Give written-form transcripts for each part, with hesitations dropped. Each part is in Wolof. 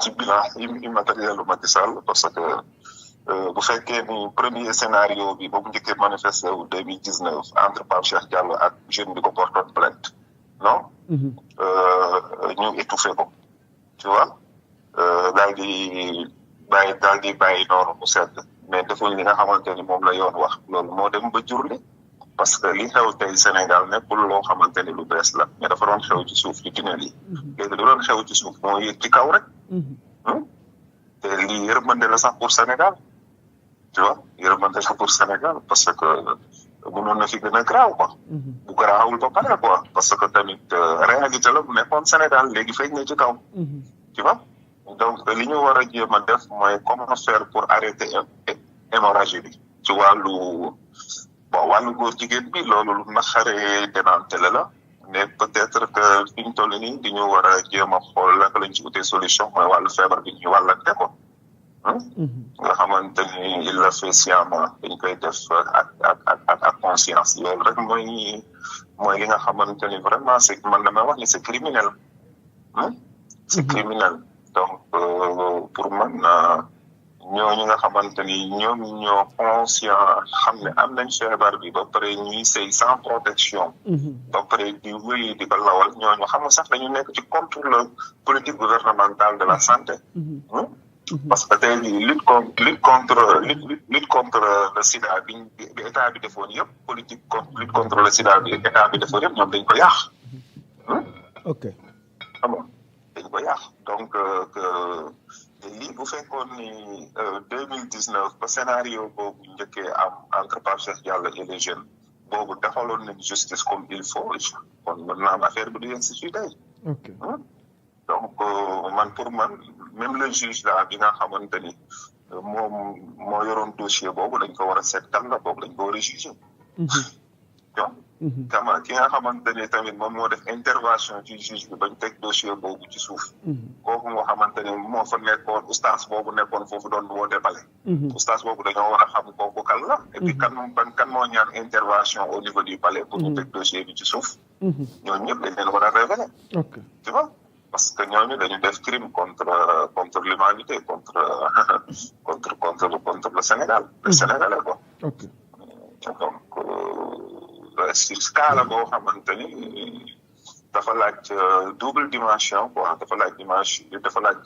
ci bilan immatériel lu Macky Sall parce que bu fekkee ni premier scénario bi ba mu njëkkee manifesté wu 2019 entre Pape Cheikh Diallo ak jeune bi ko portoon plainte non ñu étouffé ko tu vois daal di bàyyi noonu mu sedd mais defuñ li nga xamante ni moom la yoon wax loolu moo dem ba jur li parce que li xew tey Sénégal nekkul loo xamante ni lu bees la mais dafa doon xew ci suuf ci tunnel yi léegi lu doon xew ci suuf moo yëg ci kaw rek te lii yërmande la sax pour Sénégal tu vois yërmande la pour Sénégal parce que mënoon na fi gën a graaw quoi bu garaawul ba pare quoi parce que tamit réalité la bu nekkoon Sénégal léegi feeñ na ci kaw tu vois donc li ñu war a jéem a def mooy comment faire pour arrêter hémorragie bi ci wàllu góor jigéen bi loolu lu naxaree démantelé la mais peut-être que fi ñu toll nii di ñu war a jéem a xool naka lañ ci utee solution mooy wàllu feebar bi ñuy wàllante ko nga xamante ni il a fait sciemment dañ koy def ak conscience loolu rek mooy li nga xamante ni vraiment c'est man damay wax ni c'est criminel c'est criminel donc pour man ñooñu nga xamante ni ñoom ñoo conscient xam ne am nañ feebar bi ba pare ñuy sëy sans protection ba pare di wéy di ko lawal ñooñu xam nga sax dañu nekk ci contre le politique gouvernementale de la santé parce que tey jii lutte contre le sida bi état bi defoon yëpp politique lutte contre le sida bi état bi defoon yëpp ñoom dañ ko yàq ok xam nga dañ ko yàq donc lii bu fekkoon ni 2019 ba scénario boobu njëkkee am entre Pape Cheikh Diallo et les jeunes boobu defaloon nañ justice comme il faut kon mën naa am affaire bi du yegg si fii tey donc pour man même le juge là bi nga xamante ni moom moo yoroon dossier boobu dañ ko war a seet kan la boobu dañ ko war a juger donc ki nga xamante ni tamit moom moo def intervention ci juge bi bañ teg dossier boobu ci suuf kooku moo xamante ni moo fa nekkoon oustaz boobu nekkoon foofu doon woote bale oustaz boobu dañoo war a xam kooku kan la et puis kan moo ñaan intervention au niveau du palais pour ñu teg dossier bi ci suuf ñooñu ñëpp dañ leen war a révéler tu vois parce que ñooñu dañu def crime contre l'humanité contre le Sénégal le Sénégalais quoi donc sur scala boo xamante ni dafa laaj double dimension quoi dafa laaj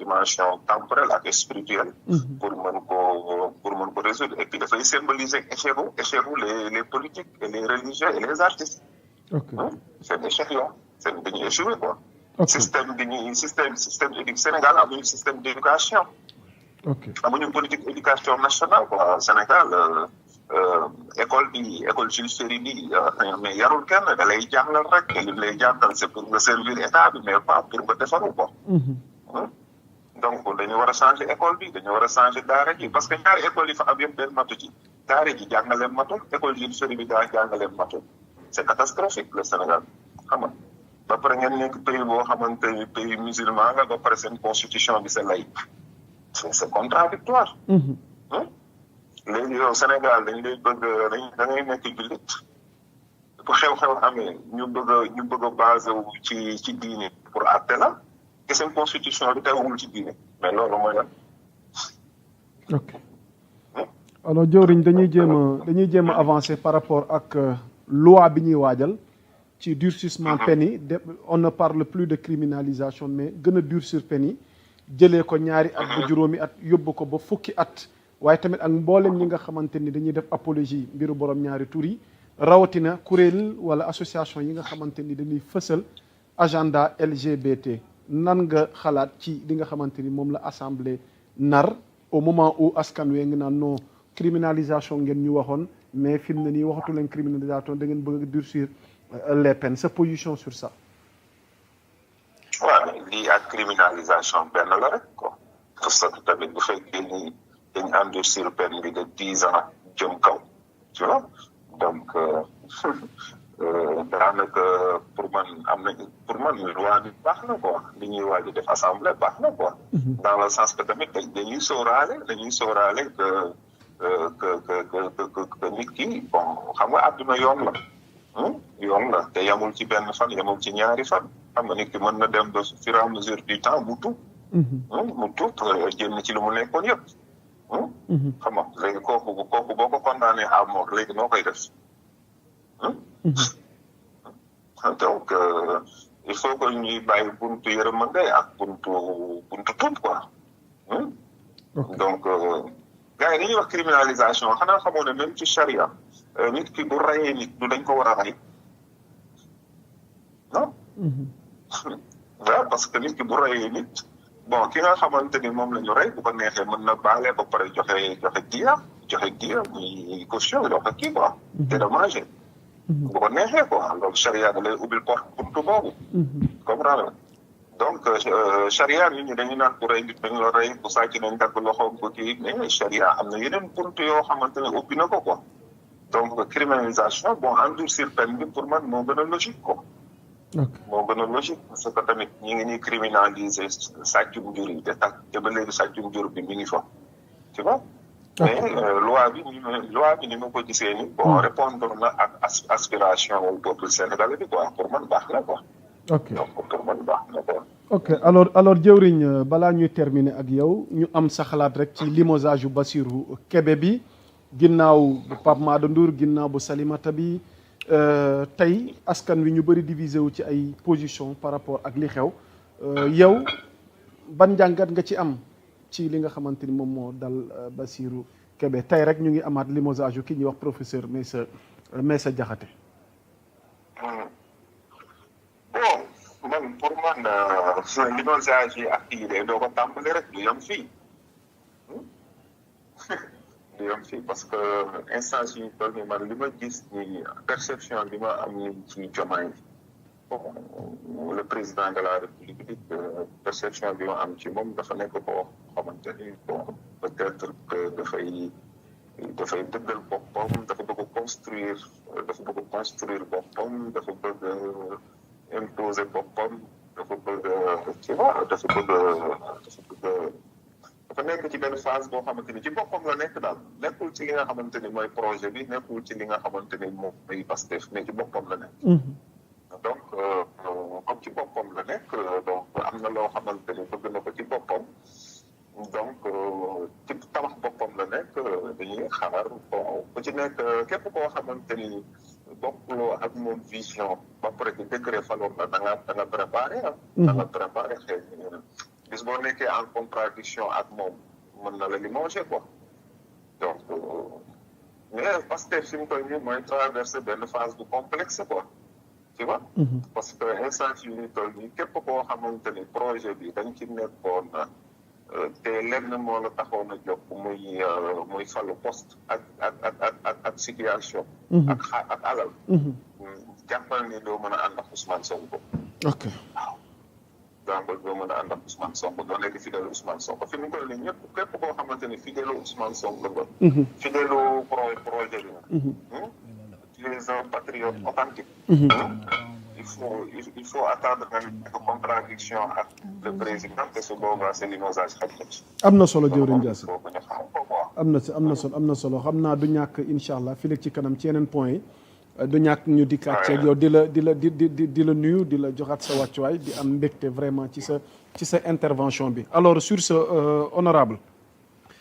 dimension temporelle ak spirituelle pour mën ko résoudre et puis dafay symboliser échec les politiques et les religieux et les artistes seen échec la seen dañuy échoué quoi système éducatif Sénégal amuñu système d'éducation amuñu politique éducation nationale quoi Sénégal école Jules Ferry bi mais yarul kenn da lay jàngal rek li lay jàngal c'est pour nga servir état bi mais pas pour nga defaru ko donc dañu war a changer école bi dañu war a changer daara ji parce que ñaari école yi fa am yëpp benn matu ci daara ji jàngaleem matul école Jules Ferry bi jàngaleem matul c'est catastrophique le Sénégal xam nga ba pare ngeen nekk pays boo xamante ni pays musulman la ba pare seen constitution bi c'est laïque c'est contradictoire léegi yow Sénégal dañ lay bëgg da ngay nekk jullit bu xew-xew amee ñu bëgg a basé wu ci diine pour àtte la te seen constitution bi teewul ci diine mais loolu mooy lan. ok alors jawriñ dañuy jéem a avancer par rapport ak loi bi ñuy waajal ci durcissement peine yi on ne parle plus de criminalisation mais gën a durcir peine yi jëlee ko ñaari at ba juróomi at yóbbu ko ba fukki at waaye tamit ak mboolem ñi nga xamante ni dañuy def apologie mbiru borom ñaari tur yi rawatina kuréel wala association yi nga xamante ni dañuy fësal agenda LGBT nan nga xalaat ci li nga xamante ni moom la assemblée nar au moment où askan wee ngi naan non criminalisation ngeen ñu waxoon mais fi mu ne nii waxatu leen criminalisation da ngeen bëgg a durcir les peines sa position sur ça. waaw lii ak criminalisation benn la rek quoi parce que tamit bu fekkee ni dañ endurcir peine bi de 10 ans jëm kaw tu vois donc daanaka pour man loi bi baax na quoi li ñuy waaj def assemblée baax na quoi dans le sens que tamit dañuy sóoraale que nit ki bon xam nga àdduna yoon la te yamul ci benn fan yamul ci ñaari fan xam nga nit ki mën na dem ba fur et à mesure du temps mu tuub mu tuub génn ci lu mu nekkoon yëpp. xam nga léegi kooku boo ko condamné à mort léegi noo koy def. donc il faut que ñuy bàyyi buntu yërmande ak buntu tuub quoi. donc gars yi dañuy wax criminalisation xanaa xamoo ne même ci charia nit ki bu rayee nit du dañ ko war a rey non. waaw parce que nit ki bu rayee nit bon ki nga xamante ni moom la ñu rey bu ko neexee mën na baale ba pare joxe diya muy caution joxe kii quoi. dédommagé. bu ko neexee quoi donc charia da lay ubbil porte buntu boobu. comprendre donc charia nit ñi dañu naan ku rey nit dañu la rey bu sàcc nañ dagg loxoom ko kii mais charia am na yeneen buntu yoo xamante ne ubbi na ko quoi. donc criminalisation bon endurcir peine bi pour man moo gën a logique quoi. moo gën a logique parce que tamit ñi ngi ñuy criminaliser sàccum jur yi te ba léegi sàccum jur bi mi ngi fa tu vois. mais loi bi ni ma ko gisee ni bon répondre na ak aspiration au peuple sénégalais bi quoi pour man baax na quoi. ok donc pour man baax na quoi. ok alors jëwriñ balaa ñuy terminer ak yow ñu am sa xalaat rek ci limogeage yu Bassirou Kébé bi ginnaaw bu Pape Mada Ndour ginnaaw bu Salimata bi tey askan wi ñu bëri divisé wu ci ay position par rapport ak li xew yow ban njàngat nga ci am ci li nga xamante ni moom moo dal Bassirou Kébé tey rek ñu ngi amaat limogeage yu ki ñuy wax professeur Meissa Diakhaté. bon man pour man limogeage yi ak kii de doo ko tàmbali rek du yem fii. du yem fii parce que instance yi toll ni man li ma gis ni perception bi ma am ni ci Diomaye le président de la République perception bi ma am ci moom dafa nekk koo xamante ni bon peut-être que dafay dëggal boppam dafa bëgg construire boppam dafa bëgg imposer boppam dafa bëgg tu vois dafa nekk ci benn phase boo xamante ni ci boppam la nekk daal nekkul ci li nga xamante ni mooy projet bi nekkul ci li nga xamante ni moom mooy Pastef mais ci boppam la nekk. donc comme ci boppam la nekk donc am na loo xamante ni bëgg na ko ci boppam donc ci tabax boppam la nekk dañuy xaar bon ku ci nekk képp koo xamante ni bokkuloo ak moom vision ba pare ci décret faloon la da nga préparé da nga préparé xëy bis boo nekkee en contradiction ak moom mën na la limoger quoi donc mais Pastef fi mu toll nii mooy traversé benn phase bu complexe quoi tu vois. parce que instance yi ñu toll nii képp koo xamante ni projet bi dañ ci nekkoon te lenn moo la taxoon a jóg muy falu poste ak situation. ak alal. jàppal ni doo mën a ànd ak Ousmane Sonko. ok waaw. donc doo mën a ànd ak Ousmane Sonko doo nekk fidèle Ousmane Sonko fi mu toll nii ñëpp képp koo xamante ni fidèle Ousmane Sonko ba. fidèle projet bi. tu es un patriote authentique. il faut attendre une contradiction ak le président te su boobaa c'est limogeage xaj na ci. am na solo jëwriñ Diassé am na solo xam naa du ñàkk incha allah fii ci kanam ci yeneen point yi du ñàkk ñu dikkaat ceeg yow di la nuyu di la joxaat sa wàccuwaay di am mbégte vraiment ci sa intervention bi. alors sur ce honorable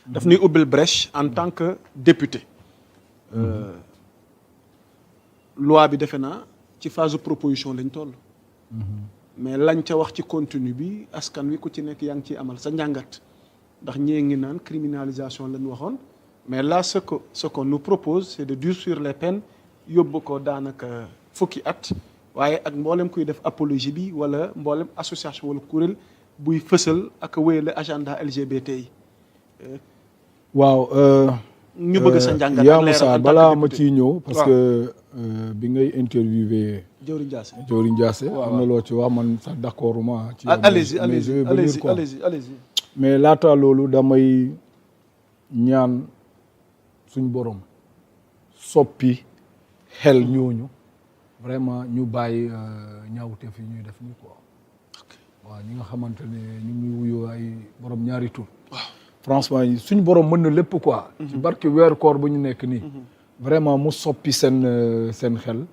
daf ñuy ubbil brèche en tant que député. loi bi defe naa ci phase proposition lañ toll. mais lañ ca wax ci contenu bi askan wi ku ci nekk yaa ngi ciy amal sa njàngat ndax ñee ngi naan criminalisation lañ waxoon mais là ce qu'on nous propose c'est de durcir les peines yóbbu ko daanaka fukki at waaye ak mboolem kuy def apologie bi wala mboolem association wala kuréel buy fësal ak wéyale agenda LGBT yi. waaw. ñu bëgg sa njàngat yaa Moussa balaa ma ciy ñëw parce que bi ngay interviewé Dieuwrine Diassé am na loo ci wax man sax d'accord ma ci allez-y mais laata loolu damay ñaan suñ borom soppi xel ñooñu vraiment ñu bàyyi ñaawte fi ñuy def ni quoi waaw ñi nga xamante ne ñu ngi wuyoo ay borom ñaari tur franchement suñ borom mën na lépp quoi. ci barki weeru koor bu ñu nekk nii. vraiment mu soppi seen xel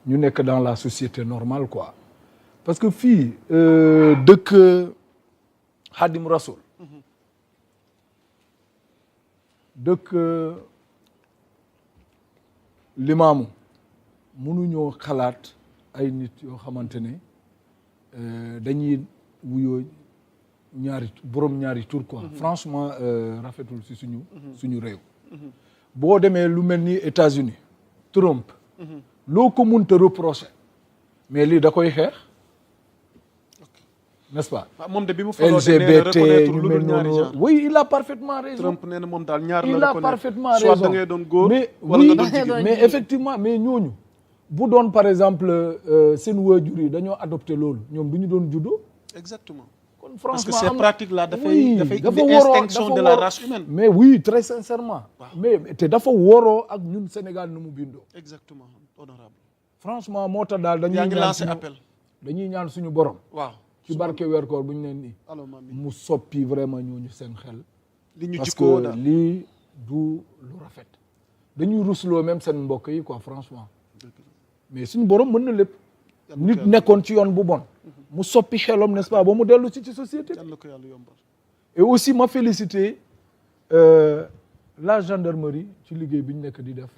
ñu nekk dans la société normale quoi. parce que fii dëkk Khadim Rasoul dëkk Limaamu mënuñoo xalaat ay nit yoo xamante ne dañuy wuyoo borom ñaari tur quoi franchement rafetul si suñu réew boo demee lu mel ni États-Unis Trump loo ko mënta reprocher mais lii da koy xeex n'est-ce pas moom de bi mu faloo de nee na reconnaître lu dul ñaari genre oui il a parfaitement raison Trump nee na moom daal ñaar la il a reconnaître parfaitement raison soit da ngay doon góor mais wala nga doon oui jigéen mais effectivement mais ñooñu bu doon par exemple seen waajur yi dañoo adopté loolu ñoom du ñu doon juddoo exactement kon parce que franchement ces pratiques là dafay indi waroo extinction de la race humaine mais oui très sincèrement mais te dafa waroo ak ñun Sénégal nu mu bindoo exactement honorable franchement moo tax daal yaa ngi lancé appel dañuy ñaan suñu borom waaw ci barke weer koor bu ñu leen nii mu soppi vraiment ñooñu seen xel li ñu parce jikkoo que daal lii du lu rafet dañuy rusloo même seen mbokk yi quoi franchement mais suñu borom mën na lépp nit nekkoon ci yoon bu bon mu soppi xelom n'est-ce pas ba mu dellu ci société yal na ko yàlla yombal et aussi ma félicité la gendarmerie ci liggéey bi ñu nekk di def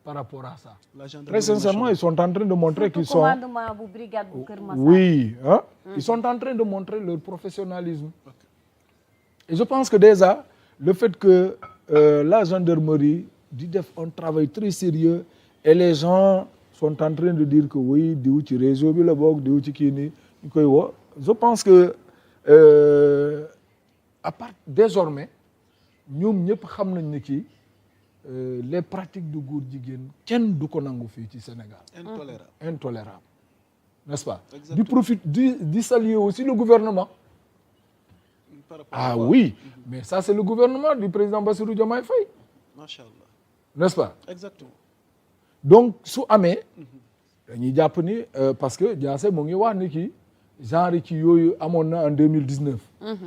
par rapport à ça très sincèrement ils sont en train de montrer qu'ils sont commandement bu brigade bu Kër Massar oui hein ils sont en train de montrer leur professionnalisme et je pense que déjà le fait que la gendarmerie di def un travail très sérieux et les gens sont en train de dire que oui diw ci réseau bi la bokk diw ci kii nii ñu koy woo je pense que à part désormais ñoom ñëpp xam nañ ne kii les pratiques de góor jigéen kenn du ko nangu fii ci Sénégal intolérable n'est-ce pas di saluer aussi le gouvernement ah oui mais ça c'est le gouvernement du président Bassirou Diomaye Faye machallah n'est-ce pas exactement donc su amee dañuy jàpp ni parce que Diassé mu ngi wax ni kii genre ci yooyu amoon na en 2019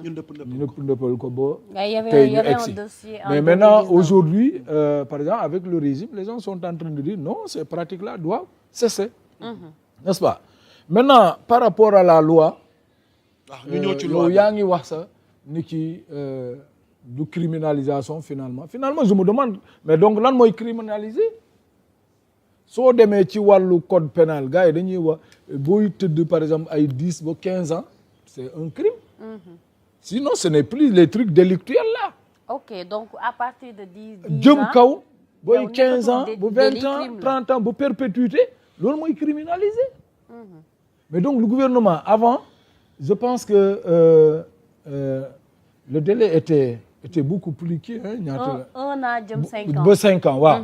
ñu ndëppal ko ba il tey y ñu avait un egsi dossier en mais maintenant 2019. aujourd'hui par exemple avec le régime les gens sont en train de dire non ces pratiques-là doivent cesser n'est-ce pas maintenant par rapport à la loi ñu ñëw ci yow loi yaa ngi wax sa ni ki du criminalisation finalement je me demande mais donc lan mooy criminaliser soo demee ci wàllu code pénal gars yi dañuy wax booy tëdd par exemple ay 10 ba 15 ans c'est un crime sinon ce n'est plus les trucs délictuels là ok donc à partir de 10 jëm ans kaw booy yow 15 ans nekkatul ba 20 délit, ans crime la. 30 ans ba perpétuité loolu mooy criminaliser mais donc le gouvernement avant je pense que le délai était beaucoup plus kii ñaata la un an jëm 5 ans ba 5 ans waaw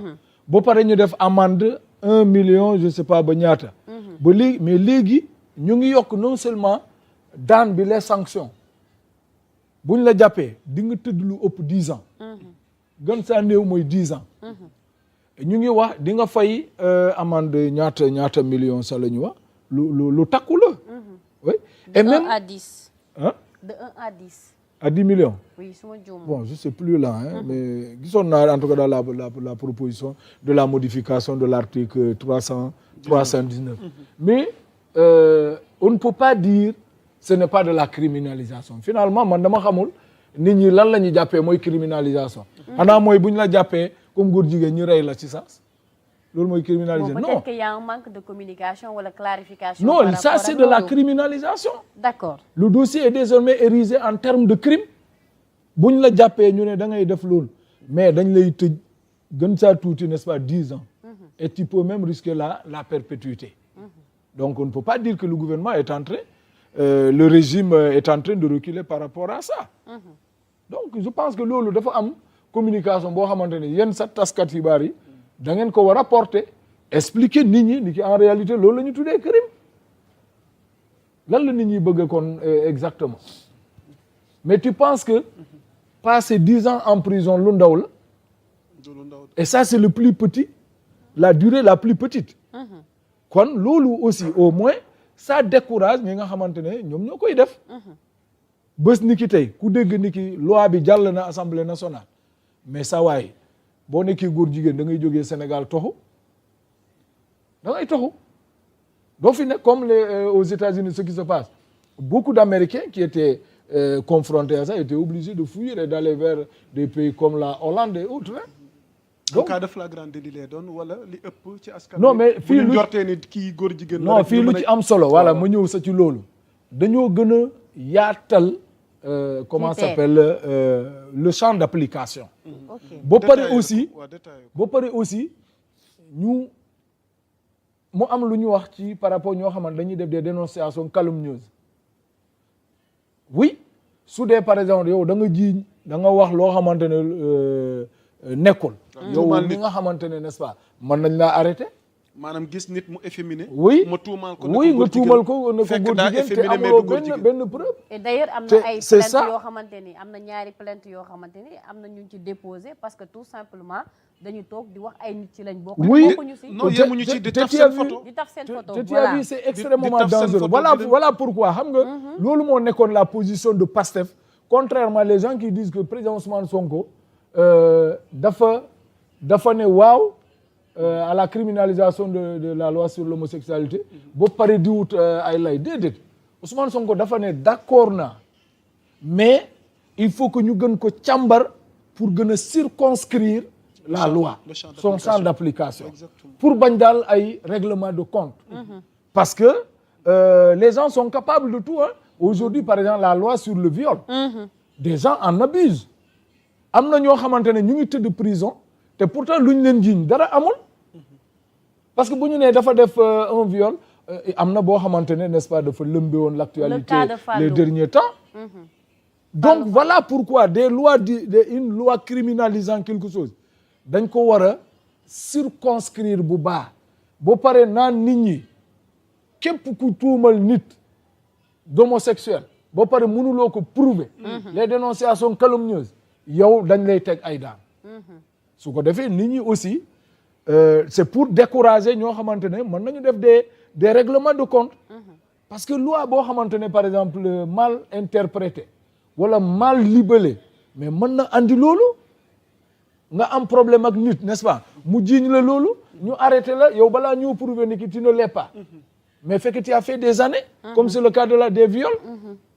ba pare ñu def amende 1 million je sais pas ba ñaata ba léegi mais léegi ñu ngi yokk non seulement daan bi les sanctions buñ la jàppee di nga tëdd lu ëpp 10 ans gën saa néew mooy 10 ans ñu ngi wax di nga fay amende ñaata million sa la ñu wax lu takku la oui et même 1 à 10 hein de 1 à 10 à 10 millions oui suma juum bon je sais plus là mais gisoon naa en tout cas dans la proposition de la modification de l'article 319 mais on ne peut pas dire ce n'est pas de la criminalisation finalement man dama xamul nit ñi lan la ñuy jàppee mooy criminalisation xanaa mooy bu ñu la jàppee comme góor jigéen ñu rey la ci saas loolu mooy criminalisation bon, non peut-être qu'il y a un manque de communication ou de clarification non par ça rapport c'est à de la loolu. criminalisation d'accord le dossier est désormais érigé en termes de crime bu ñu la jàppee ñu ne da ngay def loolu mais dañ lay tëj gën saa tuuti n'est-ce pas 10 ans et tu peux même risquer la perpétuité donc on ne peut pas dire que le gouvernement est en train le régime est en train de reculer par rapport à ça donc je pense que loolu dafa am communication boo xamante ne yéen sa taskat xibaar yi da ngeen ko war a porter expliquer nit ñi ni ki en réalité loolu la ñu tuddee crime lan la nit ñi bëgg kon exactement mais tu penses que passer 10 ans en prison lu ndaw la et ça c'est le plus petit la durée la plus petite kon loolu aussi au moins ça décourage ñi nga xamante ne ñoom ñoo koy def bés ni ki tey ku dégg ni ki loi bi jàll na assemblée nationale mais saa waay boo nekkee góor jigéen da ngay jógee Sénégal toxu da ngay toxu doo fi nekk comme aux États-Unis ce qui se passe beaucoup d'Américains qui étaient confrontés à ça étaient obligés de fuir et d'aller vers des pays comme la Hollande et autres. donc cas de flagrant délit lay doon wala li ëpp ci askan non mais fii lu jortee ni kii góor jigéen non fii lu ci am solo voilà ma ñëw sa ci loolu dañoo gën a yaatal comment ça s'appelle le champ d'application ba pare aussi ñu mu am lu ñu wax ci par rapport ñoo xamante dañuy def des dénonciations calomnieuses oui su dee par exemple yow da nga jiiñ da nga wax loo xamante ne nekkul yow li nga xamante ne n'est-ce pas mën nañ laa arrêter maanaam gis nit mu efféminé oui ma tuumal ko oui nga tuumal ko ne ko góor jigéen te amuloo benn preuve et d'ailleurs am na ay plainte yoo xamante ni am na ñaari plainte yoo xamante ni am na ñu ci déposé parce que tout simplement dañu toog di wax ay nit ci lañ bokk bokkuñu si non yemuñu ci di taf seen photo te tu as vu c'est extrêmement dangereux voilà pourquoi xam nga loolu moo nekkoon la position de Pastef contrairement les gens qui disent que président Ousmane Sonko dafa ne waaw à la criminalisation de la loi sur l'homosexualité ba pare di wut ay lay déedéet Ousmane Sonko dafa ne d'accord na mais il faut que ñu gën ko càmbar pour gën a circonscrire la loi son champ d'application pour bañ daal ay règlement de compte parce que les gens sont capables de tout aujourd'hui par exemple la loi sur le viol des gens en abusent am na ñoo xamante ne ñu ngi tëdd prison te pourtant lu ñu leen jiiñ dara amul parce que bu ñu nee dafa def un viol am na boo xamante ne n'est-ce pas dafa lëmbe woon l'actualité les derniers temps donc voilà pourquoi des lois une loi criminalisant quelque chose dañ ko war a circonscrire bu baax boo paree naan nit ñi képp ku tuumal nit d'homosexuel boo pare mënuloo ko prouver les dénonciations calomnieuses yow dañ lay teg ay daan su ko defee nit ñi aussi c'est pour décourager ñoo xamante ne mën nañu def des règlements de compte parce que loi boo xamante ne par exemple mal interprété wala mal libellé mais mën na andi loolu nga am problème ak nit n'est-ce pas mu jiiñ la loolu ñu arrêté la yow balaa ñëw prouver ni ki tu ne l'es pas mais fekk tu as fait des années comme c'est le cas de des viols